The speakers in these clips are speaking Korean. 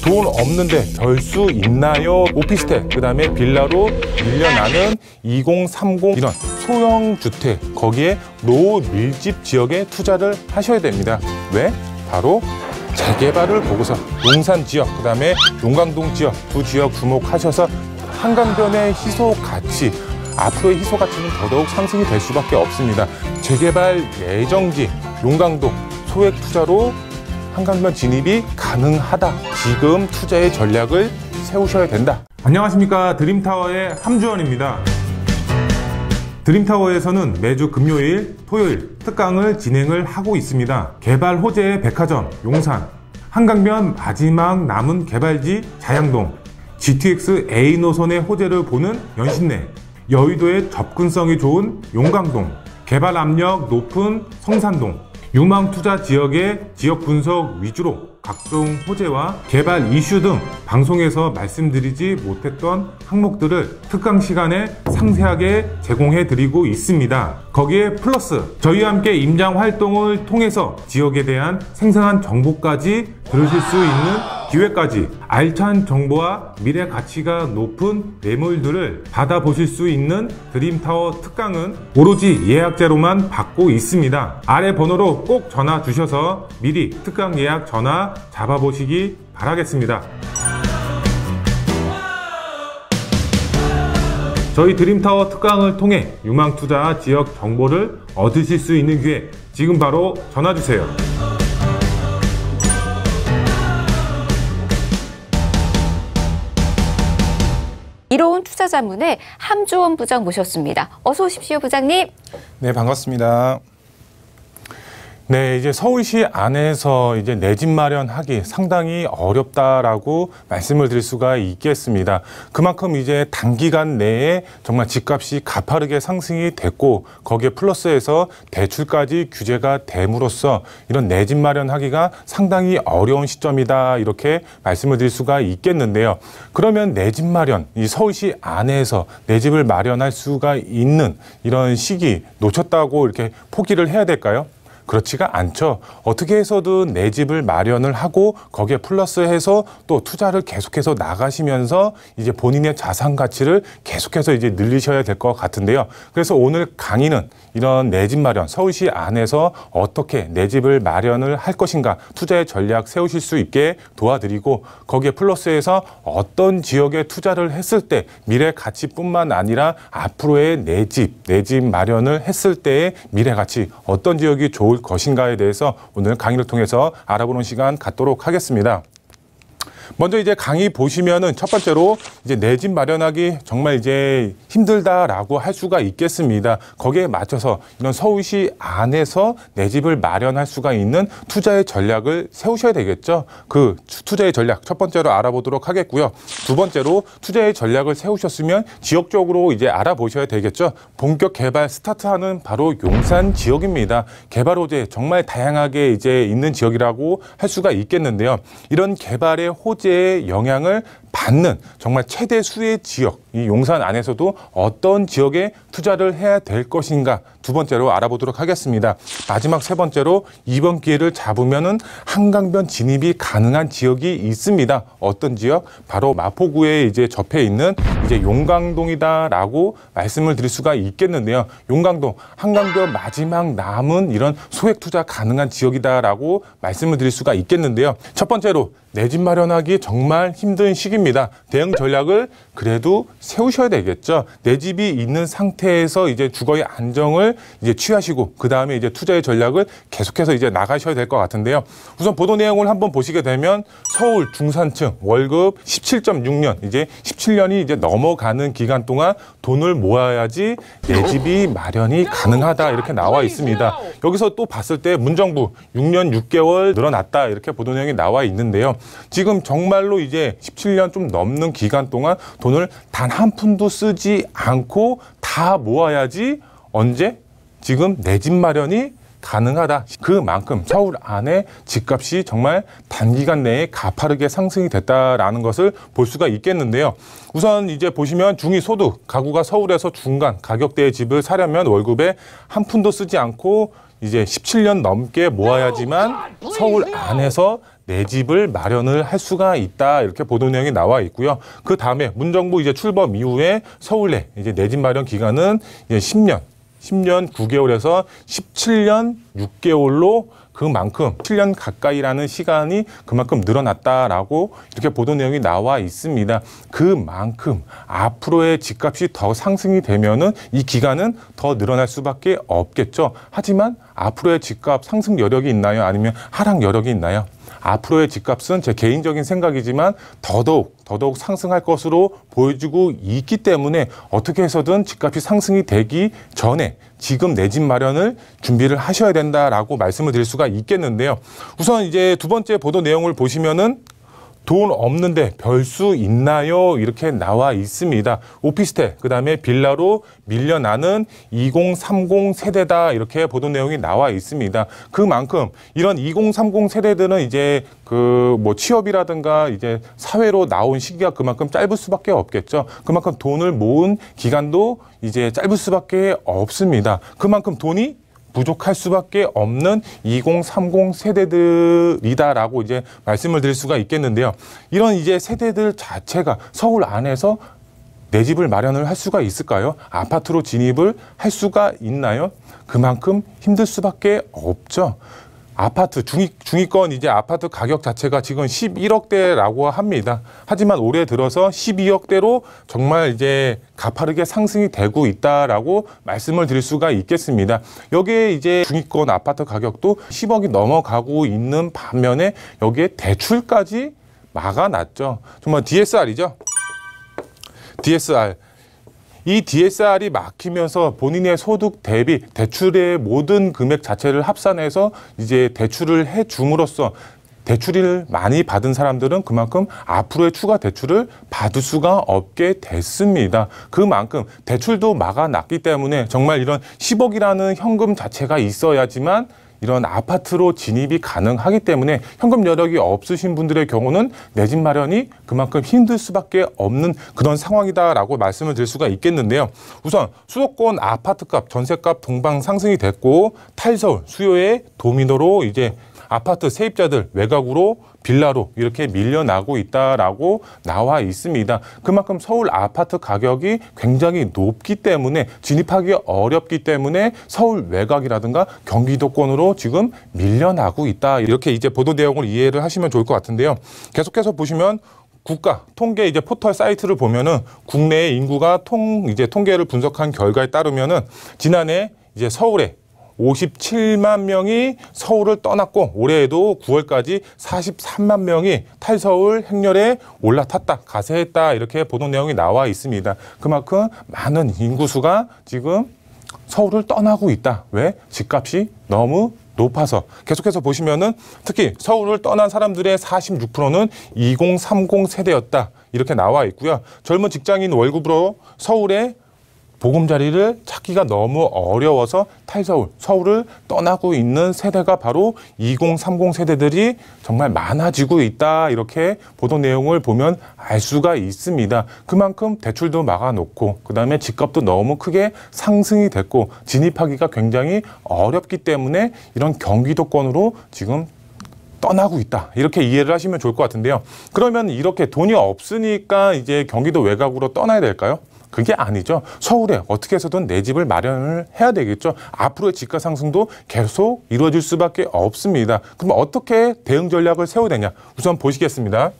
돈 없는데 별 수 있나요? 오피스텔, 그 다음에 빌라로 밀려나는 2030 이런 소형 주택, 거기에 노후 밀집 지역에 투자를 하셔야 됩니다. 왜? 바로 재개발을 보고서 용산 지역, 그 다음에 용강동 지역 두 지역 주목하셔서 한강변의 희소 가치, 앞으로의 희소 가치는 더더욱 상승이 될 수밖에 없습니다. 재개발 예정지 용강동 소액 투자로 한강변 진입이 가능하다. 지금 투자의 전략을 세우셔야 된다. 안녕하십니까, 드림타워의 함주원입니다. 드림타워에서는 매주 금요일, 토요일 특강을 진행을 하고 있습니다. 개발 호재의 백화점 용산, 한강변 마지막 남은 개발지 자양동, GTX A 노선의 호재를 보는 연신내, 여의도의 접근성이 좋은 용강동, 개발 압력 높은 성산동, 유망 투자 지역의 지역 분석 위주로 각종 호재와 개발 이슈 등 방송에서 말씀드리지 못했던 항목들을 특강 시간에 상세하게 제공해 드리고 있습니다. 거기에 플러스 저희와 함께 임장 활동을 통해서 지역에 대한 생생한 정보까지 들으실 수 있는 기회까지, 알찬 정보와 미래 가치가 높은 매물들을 받아보실 수 있는 드림타워 특강은 오로지 예약제로만 받고 있습니다. 아래 번호로 꼭 전화 주셔서 미리 특강 예약 전화 잡아보시기 바라겠습니다. 저희 드림타워 특강을 통해 유망투자 지역 정보를 얻으실 수 있는 기회, 지금 바로 전화 주세요. 이로운 투자자문의 함주원 부장 모셨습니다. 어서 오십시오, 부장님. 네, 반갑습니다. 네, 이제 서울시 안에서 이제 내 집 마련하기 상당히 어렵다라고 말씀을 드릴 수가 있겠습니다. 그만큼 이제 단기간 내에 정말 집값이 가파르게 상승이 됐고, 거기에 플러스해서 대출까지 규제가 됨으로써 이런 내 집 마련하기가 상당히 어려운 시점이다, 이렇게 말씀을 드릴 수가 있겠는데요. 그러면 내 집 마련, 이 서울시 안에서 내 집을 마련할 수가 있는 이런 시기 놓쳤다고 이렇게 포기를 해야 될까요? 그렇지가 않죠. 어떻게 해서든 내 집을 마련을 하고 거기에 플러스해서 또 투자를 계속해서 나가시면서 이제 본인의 자산 가치를 계속해서 이제 늘리셔야 될 것 같은데요. 그래서 오늘 강의는 이런 내 집 마련, 서울시 안에서 어떻게 내 집을 마련을 할 것인가, 투자의 전략 세우실 수 있게 도와드리고, 거기에 플러스해서 어떤 지역에 투자를 했을 때 미래 가치뿐만 아니라 앞으로의 내 집 마련을 했을 때의 미래 가치, 어떤 지역이 좋을 것인가에 대해서 오늘 강의를 통해서 알아보는 시간 갖도록 하겠습니다. 먼저 이제 강의 보시면은 첫 번째로 이제 내 집 마련하기 정말 이제 힘들다라고 할 수가 있겠습니다. 거기에 맞춰서 이런 서울시 안에서 내 집을 마련할 수가 있는 투자의 전략을 세우셔야 되겠죠. 그 투자의 전략 첫 번째로 알아보도록 하겠고요. 두 번째로 투자의 전략을 세우셨으면 지역적으로 이제 알아보셔야 되겠죠. 본격 개발 스타트하는 바로 용산 지역입니다. 개발 호재 정말 다양하게 이제 있는 지역이라고 할 수가 있겠는데요. 이런 개발의 호재의 영향을 받는 정말 최대 수의 지역, 이 용산 안에서도 어떤 지역에 투자를 해야 될 것인가, 두 번째로 알아보도록 하겠습니다. 마지막 세 번째로 이번 기회를 잡으면은 한강변 진입이 가능한 지역이 있습니다. 어떤 지역? 바로 마포구에 이제 접해 있는 이제 용강동이다라고 말씀을 드릴 수가 있겠는데요. 용강동, 한강변 마지막 남은 이런 소액 투자 가능한 지역이다라고 말씀을 드릴 수가 있겠는데요. 첫 번째로 내 집 마련하기 정말 힘든 시기입니다. 대응 전략을 그래도 세우셔야 되겠죠. 내 집이 있는 상태에서 이제 주거의 안정을 이제 취하시고, 그 다음에 이제 투자의 전략을 계속해서 이제 나가셔야 될 것 같은데요. 우선 보도 내용을 한번 보시게 되면 서울 중산층 월급 17.6년, 이제 17년이 이제 넘어가는 기간 동안 돈을 모아야지 내 집이 마련이 가능하다, 이렇게 나와 있습니다. 여기서 또 봤을 때 문정부 6년 6개월 늘어났다, 이렇게 보도 내용이 나와 있는데요. 지금 정말로 이제 17년 좀 넘는 기간 동안 돈을 단 한 푼도 쓰지 않고 다 모아야지 언제? 지금 내 집 마련이 가능하다. 그만큼 서울 안에 집값이 정말 단기간 내에 가파르게 상승이 됐다라는 것을 볼 수가 있겠는데요. 우선 이제 보시면 중위소득 가구가 서울에서 중간 가격대의 집을 사려면 월급에 한 푼도 쓰지 않고 이제 17년 넘게 모아야지만 서울 안에서 내 집을 마련을 할 수가 있다. 이렇게 보도 내용이 나와 있고요. 그 다음에 문정부 이제 출범 이후에 서울 내 이제 내 집 마련 기간은 이제 10년 9개월에서 17년 6개월로 그만큼 7년 가까이라는 시간이 그만큼 늘어났다라고 이렇게 보도 내용이 나와 있습니다. 그만큼 앞으로의 집값이 더 상승이 되면은 이 기간은 더 늘어날 수밖에 없겠죠. 하지만 앞으로의 집값 상승 여력이 있나요? 아니면 하락 여력이 있나요? 앞으로의 집값은 제 개인적인 생각이지만 더더욱 상승할 것으로 보여지고 있기 때문에 어떻게 해서든 집값이 상승이 되기 전에 지금 내 집 마련을 준비를 하셔야 된다라고 말씀을 드릴 수가 있겠는데요. 우선 이제 두 번째 보도 내용을 보시면은 돈 없는데 별 수 있나요? 이렇게 나와 있습니다. 오피스텔, 그 다음에 빌라로 밀려나는 2030 세대다. 이렇게 보도 내용이 나와 있습니다. 그만큼 이런 2030 세대들은 이제 취업이라든가 이제 사회로 나온 시기가 그만큼 짧을 수밖에 없겠죠. 그만큼 돈을 모은 기간도 이제 짧을 수밖에 없습니다. 그만큼 돈이 부족할 수밖에 없는 2030 세대들이다라고 이제 말씀을 드릴 수가 있겠는데요. 이런 이제 세대들 자체가 서울 안에서 내 집을 마련을 할 수가 있을까요? 아파트로 진입을 할 수가 있나요? 그만큼 힘들 수밖에 없죠. 아파트 중위권 이제 아파트 가격 자체가 지금 11억대라고 합니다. 하지만 올해 들어서 12억대로 정말 이제 가파르게 상승이 되고 있다라고 말씀을 드릴 수가 있겠습니다. 여기에 이제 중위권 아파트 가격도 10억이 넘어가고 있는 반면에 여기에 대출까지 막아놨죠. 정말 DSR이죠. DSR. 이 DSR이 막히면서 본인의 소득 대비 대출의 모든 금액 자체를 합산해서 이제 대출을 해 줌으로써 대출을 많이 받은 사람들은 그만큼 앞으로의 추가 대출을 받을 수가 없게 됐습니다. 그만큼 대출도 막아놨기 때문에 정말 이런 10억이라는 현금 자체가 있어야지만 이런 아파트로 진입이 가능하기 때문에 현금 여력이 없으신 분들의 경우는 내 집 마련이 그만큼 힘들 수밖에 없는 그런 상황이다라고 말씀을 드릴 수가 있겠는데요. 우선 수도권 아파트값, 전세값 동방 상승이 됐고 탈서울 수요의 도미노로 이제 아파트 세입자들 외곽으로 빌라로 이렇게 밀려나고 있다라고 나와 있습니다. 그만큼 서울 아파트 가격이 굉장히 높기 때문에 진입하기 어렵기 때문에 서울 외곽이라든가 경기도권으로 지금 밀려나고 있다. 이렇게 이제 보도 내용을 이해를 하시면 좋을 것 같은데요. 계속해서 보시면 국가 통계 이제 포털 사이트를 보면은 국내의 인구가 통계를 분석한 결과에 따르면은 지난해 이제 서울에 57만 명이 서울을 떠났고 올해에도 9월까지 43만 명이 탈서울 행렬에 올라탔다, 가세했다 이렇게 보도 내용이 나와 있습니다. 그만큼 많은 인구수가 지금 서울을 떠나고 있다. 왜? 집값이 너무 높아서. 계속해서 보시면은 특히 서울을 떠난 사람들의 46%는 2030 세대였다. 이렇게 나와 있고요. 젊은 직장인 월급으로 서울에 보금자리를 찾기가 너무 어려워서 서울을 떠나고 있는 세대가 바로 2030 세대들이 정말 많아지고 있다. 이렇게 보도 내용을 보면 알 수가 있습니다. 그만큼 대출도 막아놓고 그다음에 집값도 너무 크게 상승이 됐고 진입하기가 굉장히 어렵기 때문에 이런 경기도권으로 지금 떠나고 있다. 이렇게 이해를 하시면 좋을 것 같은데요. 그러면 이렇게 돈이 없으니까 이제 경기도 외곽으로 떠나야 될까요? 그게 아니죠. 서울에 어떻게 해서든 내 집을 마련을 해야 되겠죠. 앞으로의 집가 상승도 계속 이루어질 수밖에 없습니다. 그럼 어떻게 대응 전략을 세워야 되냐? 우선 보시겠습니다.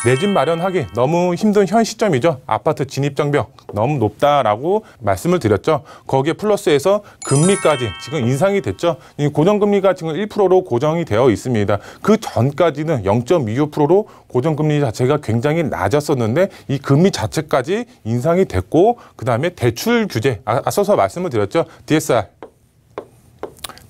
내 집 마련하기 너무 힘든 현 시점이죠. 아파트 진입 장벽 너무 높다라고 말씀을 드렸죠. 거기에 플러스해서 금리까지 지금 인상이 됐죠. 이 고정금리가 지금 1%로 고정이 되어 있습니다. 그 전까지는 0.25%로 고정금리 자체가 굉장히 낮았었는데 이 금리 자체까지 인상이 됐고 그다음에 대출 규제, 앞서서 말씀을 드렸죠.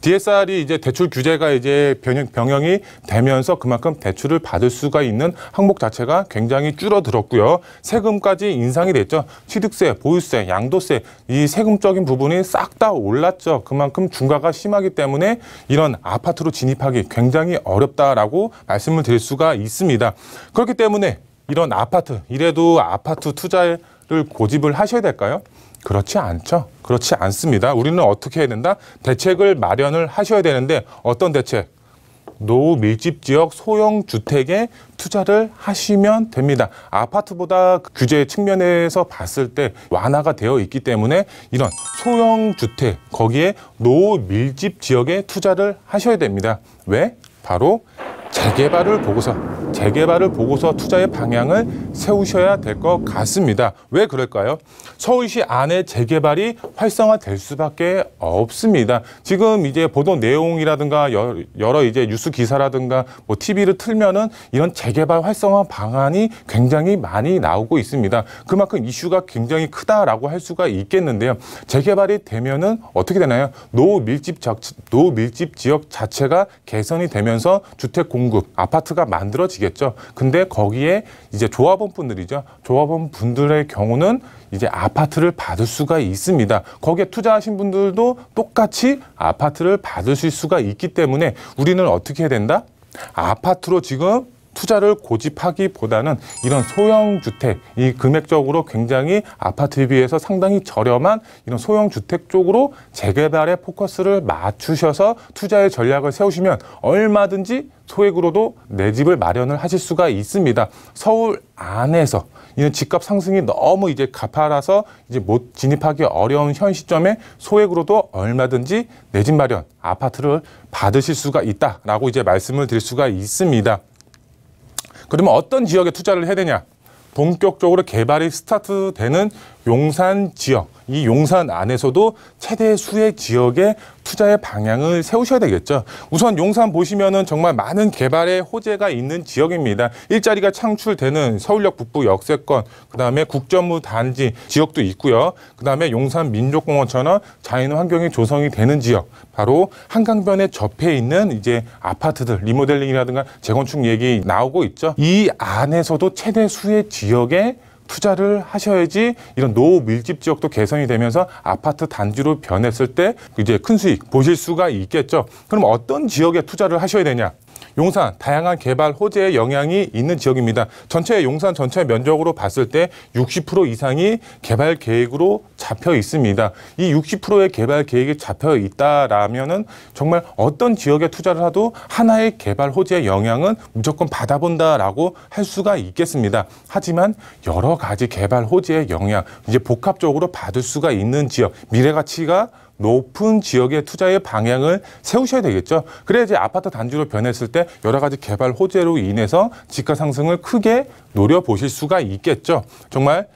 DSR이 이제 대출 규제가 이제 병행이 되면서 그만큼 대출을 받을 수가 있는 항목 자체가 굉장히 줄어들었고요. 세금까지 인상이 됐죠. 취득세, 보유세, 양도세 이 세금적인 부분이 싹 다 올랐죠. 그만큼 중과가 심하기 때문에 이런 아파트로 진입하기 굉장히 어렵다라고 말씀을 드릴 수가 있습니다. 그렇기 때문에 이런 아파트, 이래도 아파트 투자를 고집을 하셔야 될까요? 그렇지 않죠. 그렇지 않습니다. 우리는 어떻게 해야 된다? 대책을 마련을 하셔야 되는데 어떤 대책? 노후 밀집 지역 소형 주택에 투자를 하시면 됩니다. 아파트보다 규제 측면에서 봤을 때 완화가 되어 있기 때문에 이런 소형 주택, 거기에 노후 밀집 지역에 투자를 하셔야 됩니다. 왜? 바로 재개발을 보고서 투자의 방향을 세우셔야 될 것 같습니다. 왜 그럴까요? 서울시 안에 재개발이 활성화될 수밖에 없습니다. 지금 이제 보도 내용이라든가 여러 이제 뉴스 기사라든가 뭐 TV를 틀면은 이런 재개발 활성화 방안이 굉장히 많이 나오고 있습니다. 그만큼 이슈가 굉장히 크다라고 할 수가 있겠는데요. 재개발이 되면은 어떻게 되나요? 노후 밀집 지역 자체가 개선이 되면서 주택 공급, 아파트가 만들어지겠죠. 근데 거기에 이제 조합원 분들의 경우는 이제 아파트를 받을 수가 있습니다. 거기에 투자하신 분들도 똑같이 아파트를 받으실 수가 있기 때문에 우리는 어떻게 해야 된다? 아파트로 지금 투자를 고집하기보다는 이런 소형 주택, 이 금액적으로 굉장히 아파트에 비해서 상당히 저렴한 이런 소형 주택 쪽으로 재개발에 포커스를 맞추셔서 투자의 전략을 세우시면 얼마든지 소액으로도 내 집을 마련을 하실 수가 있습니다. 서울 안에서 이런 집값 상승이 너무 이제 가파라서 이제 못 진입하기 어려운 현 시점에 소액으로도 얼마든지 내 집 마련, 아파트를 받으실 수가 있다라고 이제 말씀을 드릴 수가 있습니다. 그러면 어떤 지역에 투자를 해야 되냐? 본격적으로 개발이 스타트되는 용산 지역, 이 용산 안에서도 최대 수의 지역에 투자의 방향을 세우셔야 되겠죠. 우선 용산 보시면은 정말 많은 개발의 호재가 있는 지역입니다. 일자리가 창출되는 서울역 북부 역세권, 그다음에 국전무 단지 지역도 있고요. 그다음에 용산 민족공원처럼 자연 환경이 조성이 되는 지역, 바로 한강변에 접해 있는 이제 아파트들 리모델링이라든가 재건축 얘기 나오고 있죠. 이 안에서도 최대 수의 지역에 투자를 하셔야지 이런 노후 밀집 지역도 개선이 되면서 아파트 단지로 변했을 때 이제 큰 수익 보실 수가 있겠죠. 그럼 어떤 지역에 투자를 하셔야 되냐? 용산 다양한 개발 호재의 영향이 있는 지역입니다. 용산 전체 면적으로 봤을 때 60% 이상이 개발 계획으로 잡혀 있습니다. 이 60%의 개발 계획이 잡혀 있다라면은 정말 어떤 지역에 투자를 해도 하나의 개발 호재의 영향은 무조건 받아본다라고 할 수가 있겠습니다. 하지만 여러 가지 개발 호재의 영향, 이제 복합적으로 받을 수가 있는 지역, 미래 가치가 높은 지역의 투자의 방향을 세우셔야 되겠죠. 그래야지 아파트 단지로 변했을 때 여러 가지 개발 호재로 인해서 집가 상승을 크게 노려보실 수가 있겠죠. 정말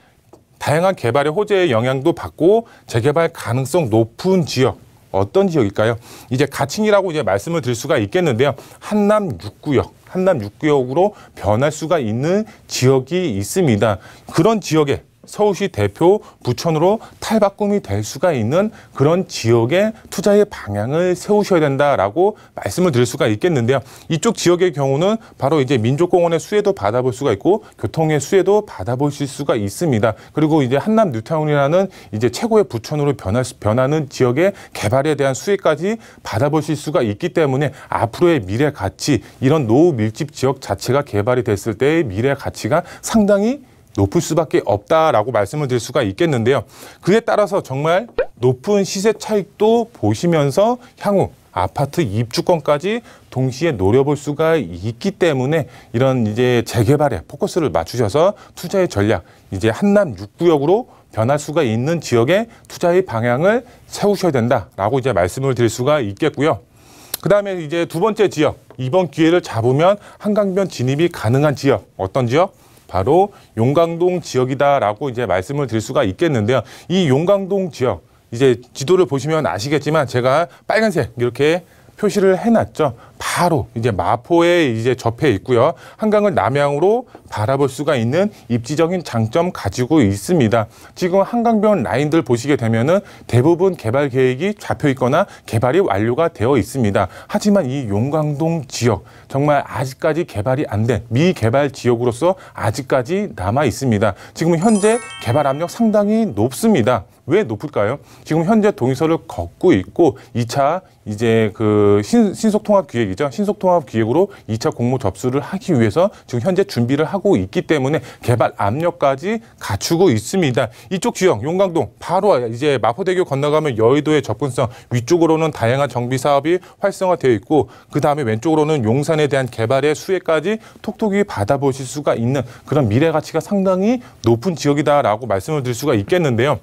다양한 개발의 호재의 영향도 받고 재개발 가능성 높은 지역, 어떤 지역일까요? 이제 가칭이라고 이제 말씀을 드릴 수가 있겠는데요. 한남 6구역으로 변할 수가 있는 지역이 있습니다. 그런 지역에 서울시 대표 부천으로 탈바꿈이 될 수가 있는 그런 지역의 투자의 방향을 세우셔야 된다라고 말씀을 드릴 수가 있겠는데요. 이쪽 지역의 경우는 바로 이제 민족공원의 수혜도 받아볼 수가 있고 교통의 수혜도 받아보실 수가 있습니다. 그리고 이제 한남 뉴타운이라는 이제 최고의 부천으로 변하는 지역의 개발에 대한 수혜까지 받아보실 수가 있기 때문에 앞으로의 미래 가치, 이런 노후 밀집 지역 자체가 개발이 됐을 때의 미래 가치가 상당히 높을 수밖에 없다라고 말씀을 드릴 수가 있겠는데요. 그에 따라서 정말 높은 시세 차익도 보시면서 향후 아파트 입주권까지 동시에 노려볼 수가 있기 때문에 이런 이제 재개발에 포커스를 맞추셔서 투자의 전략, 이제 한남 6구역으로 변할 수가 있는 지역에 투자의 방향을 세우셔야 된다라고 이제 말씀을 드릴 수가 있겠고요. 그 다음에 이제 두 번째 지역, 이번 기회를 잡으면 한강변 진입이 가능한 지역, 어떤 지역? 바로 용강동 지역이다라고 이제 말씀을 드릴 수가 있겠는데요. 이 용강동 지역, 이제 지도를 보시면 아시겠지만 제가 빨간색 이렇게 표시를 해놨죠. 바로 이제 마포에 이제 접해 있고요. 한강을 남향으로 바라볼 수가 있는 입지적인 장점 가지고 있습니다. 지금 한강변 라인들 보시게 되면은 대부분 개발 계획이 잡혀 있거나 개발이 완료가 되어 있습니다. 하지만 이 용강동 지역 정말 아직까지 개발이 안 된 미개발 지역으로서 아직까지 남아 있습니다. 지금 현재 개발 압력 상당히 높습니다. 왜 높을까요? 지금 현재 동의서를 걷고 있고 2차 이제 그 신속통합기획이죠. 신속통합기획으로 2차 공모 접수를 하기 위해서 지금 현재 준비를 하고 있기 때문에 개발 압력까지 갖추고 있습니다. 이쪽 지역 용강동 바로 이제 마포대교 건너가면 여의도의 접근성, 위쪽으로는 다양한 정비 사업이 활성화되어 있고 그 다음에 왼쪽으로는 용산에 대한 개발의 수혜까지 톡톡히 받아보실 수가 있는 그런 미래 가치가 상당히 높은 지역이다라고 말씀을 드릴 수가 있겠는데요.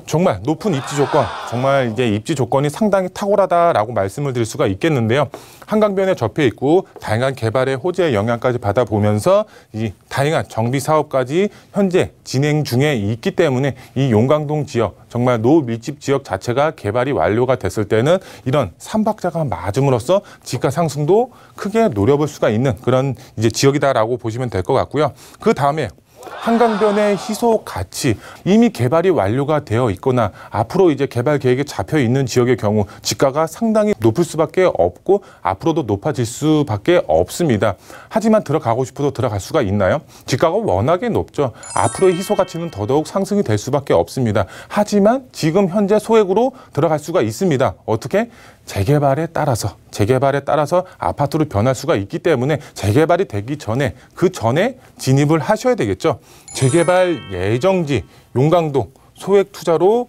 정말 높은 입지 조건, 정말 이제 입지 조건이 상당히 탁월하다라고 말씀을 드릴 수가 있겠는데요. 한강변에 접해 있고 다양한 개발의 호재의 영향까지 받아보면서 이 다양한 정비 사업까지 현재 진행 중에 있기 때문에 이 용강동 지역, 정말 노밀집 지역 자체가 개발이 완료가 됐을 때는 이런 삼박자가 맞음으로써 집가 상승도 크게 노려볼 수가 있는 그런 이제 지역이다라고 보시면 될 것 같고요. 그 다음에 한강변의 희소 가치, 이미 개발이 완료가 되어 있거나 앞으로 이제 개발 계획에 잡혀 있는 지역의 경우 지가가 상당히 높을 수밖에 없고 앞으로도 높아질 수밖에 없습니다. 하지만 들어가고 싶어도 들어갈 수가 있나요? 지가가 워낙에 높죠. 앞으로의 희소 가치는 더더욱 상승이 될 수밖에 없습니다. 하지만 지금 현재 소액으로 들어갈 수가 있습니다. 어떻게? 재개발에 따라서 아파트로 변할 수가 있기 때문에 재개발이 되기 전에 그 전에 진입을 하셔야 되겠죠. 재개발 예정지 용강동 소액 투자로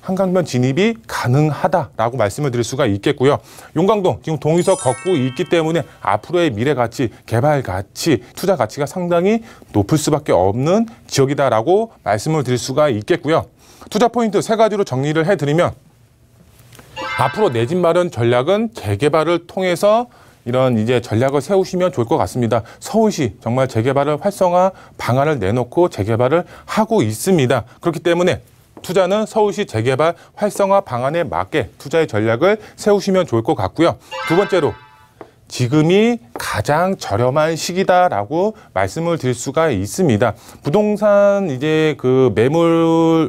한강변 진입이 가능하다라고 말씀을 드릴 수가 있겠고요. 용강동 지금 동의서 걷고 있기 때문에 앞으로의 미래 가치, 개발 가치, 투자 가치가 상당히 높을 수밖에 없는 지역이다라고 말씀을 드릴 수가 있겠고요. 투자 포인트 3가지로 정리를 해드리면 앞으로 내 집 마련 전략은 재개발을 통해서 이런 이제 전략을 세우시면 좋을 것 같습니다. 서울시 정말 재개발을 활성화 방안을 내놓고 재개발을 하고 있습니다. 그렇기 때문에 투자는 서울시 재개발 활성화 방안에 맞게 투자의 전략을 세우시면 좋을 것 같고요. 두 번째로 지금이 가장 저렴한 시기다라고 말씀을 드릴 수가 있습니다. 부동산 이제 그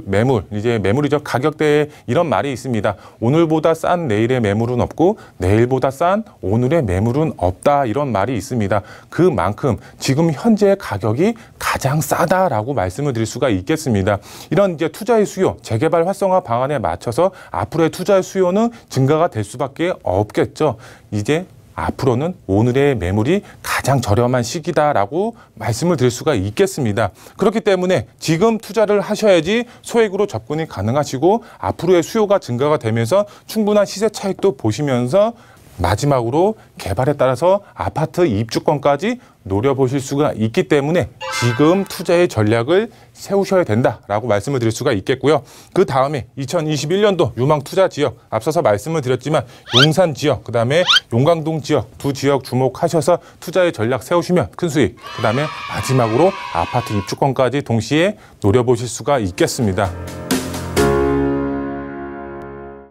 매물이죠. 가격대에 이런 말이 있습니다. 오늘보다 싼 내일의 매물은 없고 내일보다 싼 오늘의 매물은 없다. 이런 말이 있습니다. 그만큼 지금 현재 가격이 가장 싸다라고 말씀을 드릴 수가 있겠습니다. 이런 이제 투자의 수요, 재개발 활성화 방안에 맞춰서 앞으로의 투자의 수요는 증가가 될 수밖에 없겠죠. 이제 앞으로는 오늘의 매물이 가장 저렴한 시기다라고 말씀을 드릴 수가 있겠습니다. 그렇기 때문에 지금 투자를 하셔야지 소액으로 접근이 가능하시고 앞으로의 수요가 증가가 되면서 충분한 시세 차익도 보시면서 마지막으로 개발에 따라서 아파트 입주권까지 노려보실 수가 있기 때문에 지금 투자의 전략을 세우셔야 된다라고 말씀을 드릴 수가 있겠고요. 그 다음에 2021년도 유망 투자 지역, 앞서서 말씀을 드렸지만 용산 지역, 그 다음에 용강동 지역 두 지역 주목하셔서 투자의 전략 세우시면 큰 수익, 그 다음에 마지막으로 아파트 입주권까지 동시에 노려보실 수가 있겠습니다.